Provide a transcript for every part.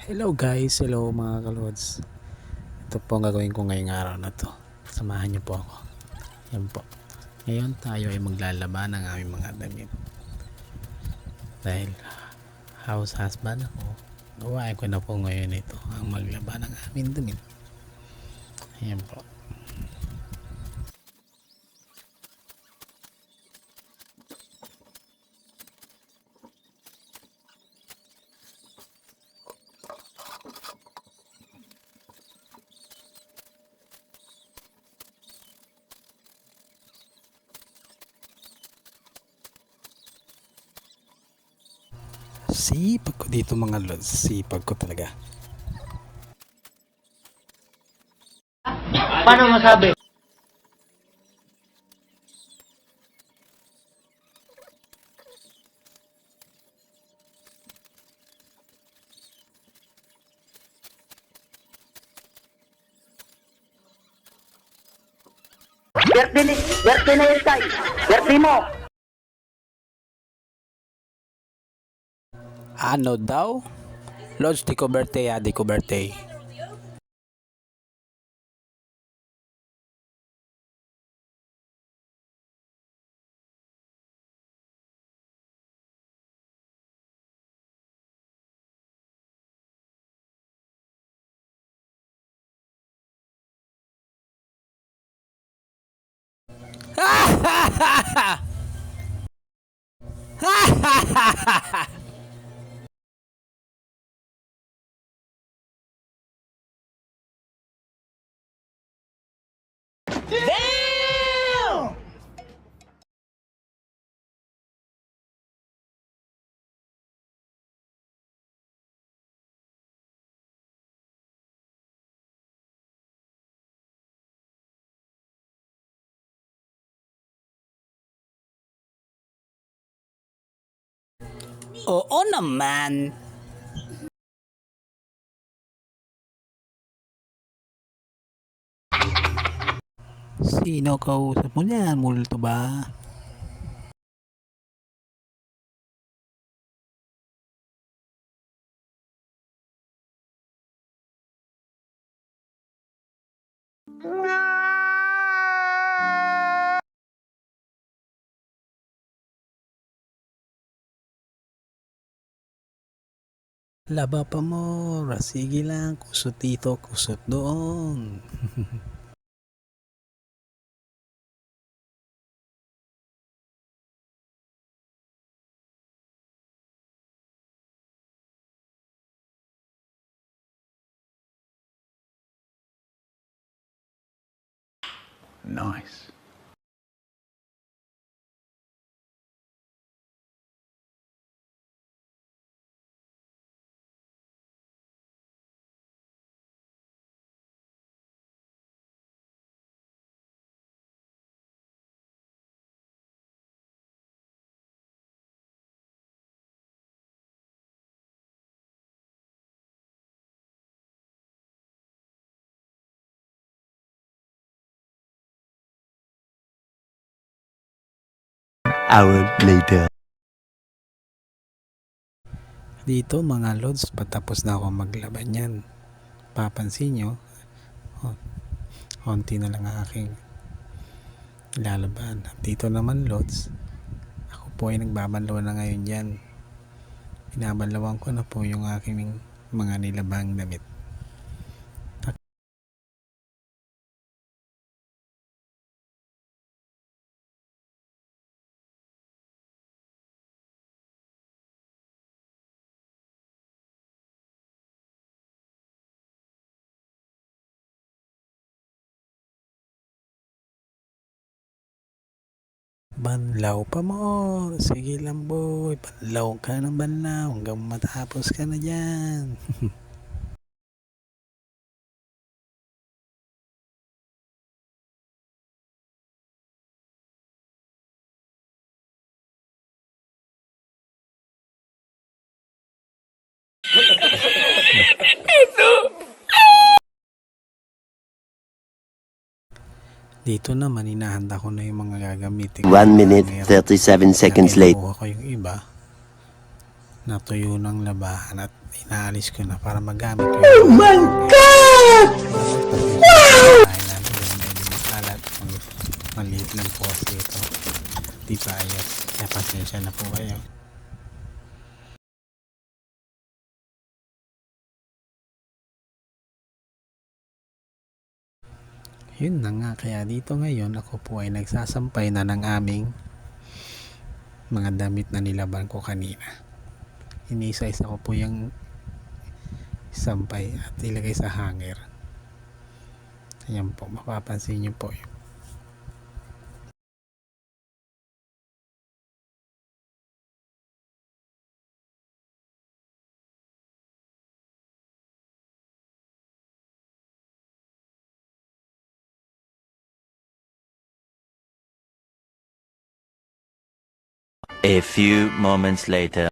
Hello guys, hello mga kalods. Ito po ang gagawin ko ngayong araw na to. Samahan niyo po ako. Yan po. Ngayon tayo ay maglalaban ng aming mga damit. Dahil house husband ako, gawain ko na po ngayon ito ang maglaban ng aming damit. Ayan po. Sipag ko dito mga lods, sipag ko talaga. Paano masabi? Birthday na yun, Tay. Birthday mo. Ano daw? Lods, di ko birthday di ko birthday. Oo naman. Sino kausap mo niyan? Multo ba? Laba pa mo, sige lang, kusot dito, kusot doon. Nice. Hour later. Dito mga lods, patapos na ako maglaban yan. Papansin nyo, konti na lang ang aking lalaban. Dito naman lods, ako po ay nagbabanlaw na ngayon dyan. Binabanlawan ko na po yung aking mga nilabang damit. Banlaw pa mo. Sige lang boy. Banlaw ka ng banlaw. Hanggang matapos ka na dyan. Dito naman hinahanda ko na yung mga gagamitin. 1 minute 37 seconds later. Nakuha ko yung iba. natuyo ng labahan at inaalis ko na para magamit ko. Oh my God! Wow! Medyo masalat. Maliit lang po kasi ito. Di pa ayos. Kaya pasensya na po kayo. Yun na nga, kaya dito ngayon ako po ay nagsasampay na ng aming mga damit na nilaban ko kanina. Inisa-isa ko po yung sampay at ilagay sa hanger. Ayan po, mapapansin nyo po yun. A few moments later.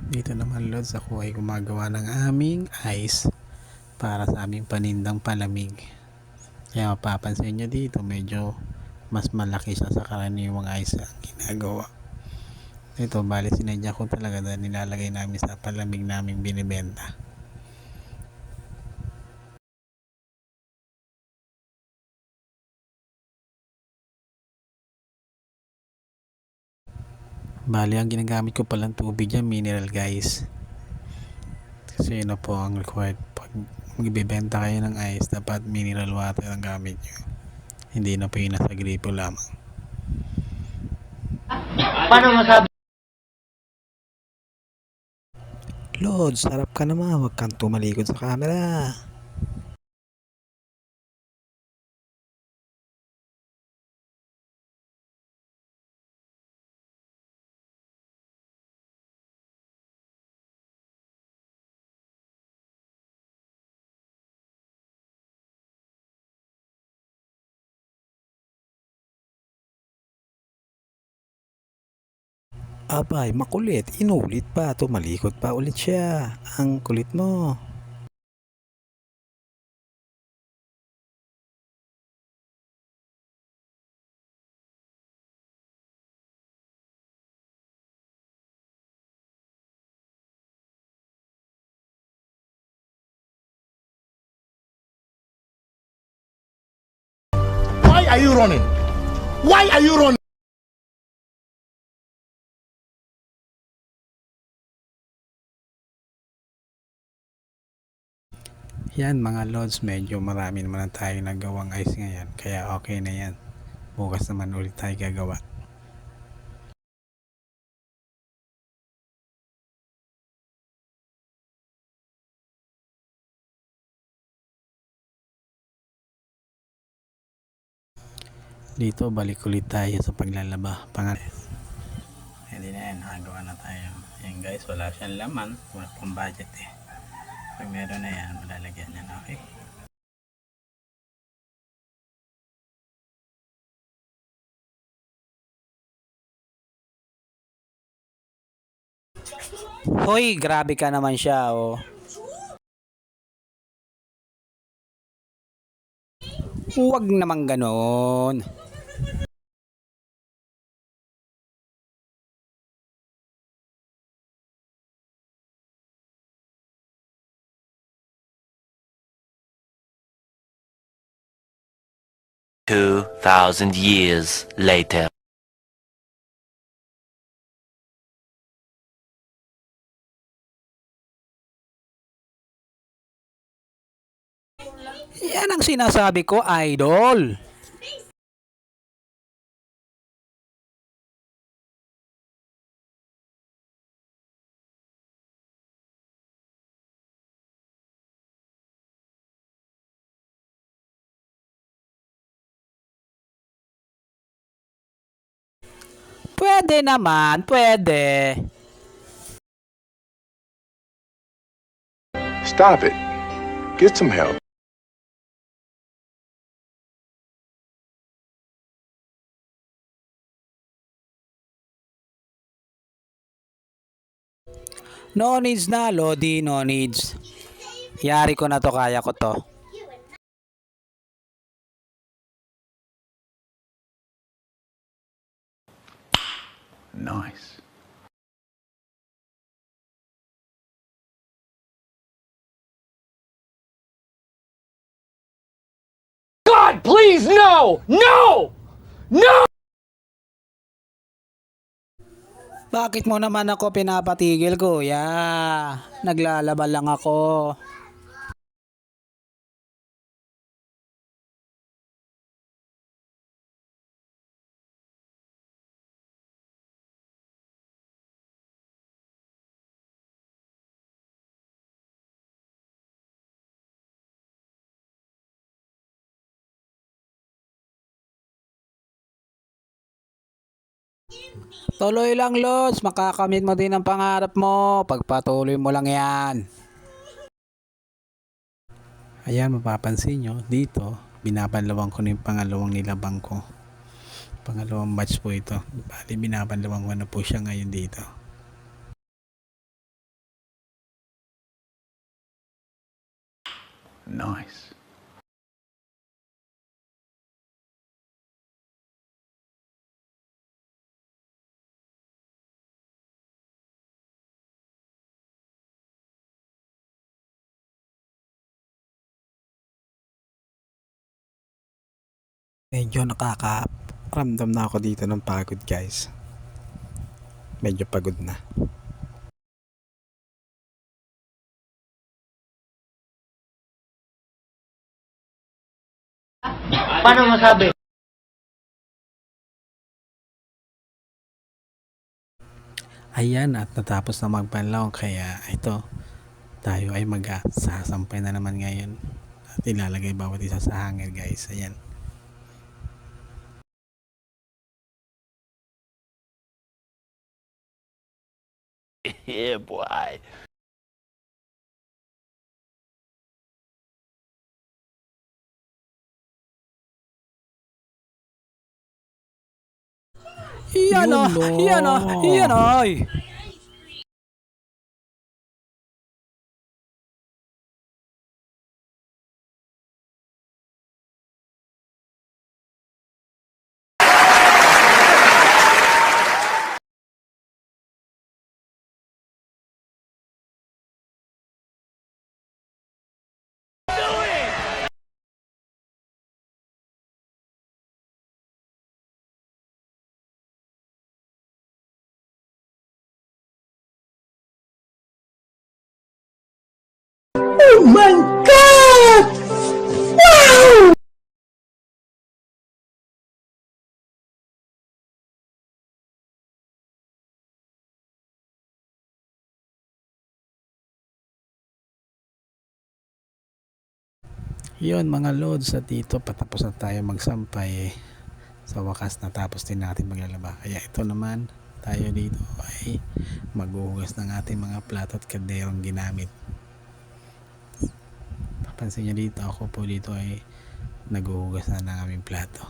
Dito naman Lods, ako ay gumagawa ng aming ice para sa aming panindang palamig. Kaya mapapansin nyo dito medyo mas malaki siya sa karaniwang ice ang ginagawa. Ito bali sinadya ko talaga dahil nilalagay namin sa palamig naming binibenta. Bali ang ginagamit ko palang tubig dyan mineral guys. Kasi yun na po ang required. Pag magbibenta kayo ng ice, dapat mineral water ang gamit nyo. Hindi na po yun nasa gripo lamang. Paano masabi? Lods, harap ka naman. Huwag kang tumalikod sa camera. Abay, makulit. Inulit pa. Tumalikod pa ulit siya. Ang kulit mo. Why are you running? Why are you running? Yan mga Lods, medyo marami naman na tayo nagawang ice ngayon. Kaya okay na yan. Bukas naman ulit tayo gagawa. Dito balik ulit tayo sa paglalaba. Hindi na yan, nagawa na tayo. Yan guys, wala siyang laman. Wala pang budget eh. Pag meron na yan, malalagyan yan. Okay. Hoy, grabe ka naman siya, oh. Huwag naman ganon. Two 2,000 years later. Yan ang sinasabi ko, idol. Pwede naman, pwede. Stop it. Get some help. No needs na, Lodi, no needs. Yari ko na to, kaya ko to. Nice. God, please, no! No! No! Bakit mo naman ako pinapatigil, kuya? Naglalaba lang ako. Tuloy lang, Lods. Makakamit mo din ang pangarap mo. Pagpatuloy mo lang yan. Ayan, mapapansin nyo, dito, binabanlawang ko na yung pangalawang nilabang ko. Pangalawang batch po ito. Bali, binabanlawang ko na po siya ngayon dito. Nice. Medyo nakakaramdam na ako dito ng pagod, guys. Medyo pagod na. Paano masabi? Ayan, at natapos na magpanlaw. Kaya ito, tayo ay magsasampay na naman ngayon. At ilalagay bawat isa sa hanger, guys. Ayan. Yeah, boy. Yan o, yan o, yan o. Oh my God! Wow! Yun mga lods, at dito patapos na tayo magsampay. Sa wakas natapos din natin maglalaba. Kaya ito naman, tayo dito ay maghuhugas ng ating mga plato at kalderong ginamit. Papansin nyo dito, ako po dito ay naghuhugas na ng aming plato.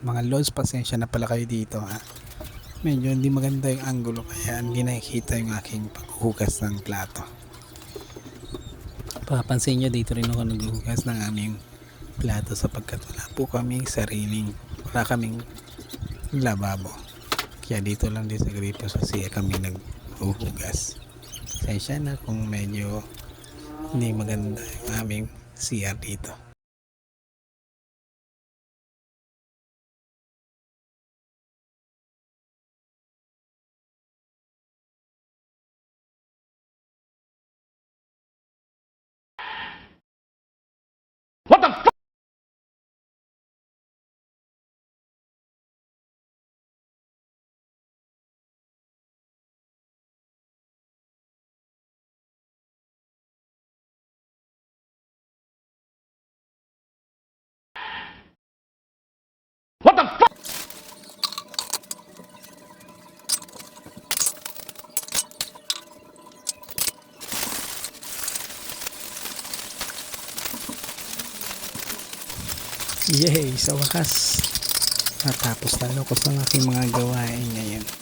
Mga lods, pasensya na pala kayo dito, ha. Medyo hindi maganda yung angulo, kaya hindi nakikita yung aking paghuhugas ng plato. Papansin nyo, dito rin ako naghuhugas ng aming plato sapagkat wala po kaming wala kaming lababo. Kaya dito lang din sa gripo sa siya kami naghuhugas. Pasensya na kung medyo hindi maganda yung aming CR dito. What the fuck? Yay! Sa wakas, natapos na ako sa aking mga gawain ngayon.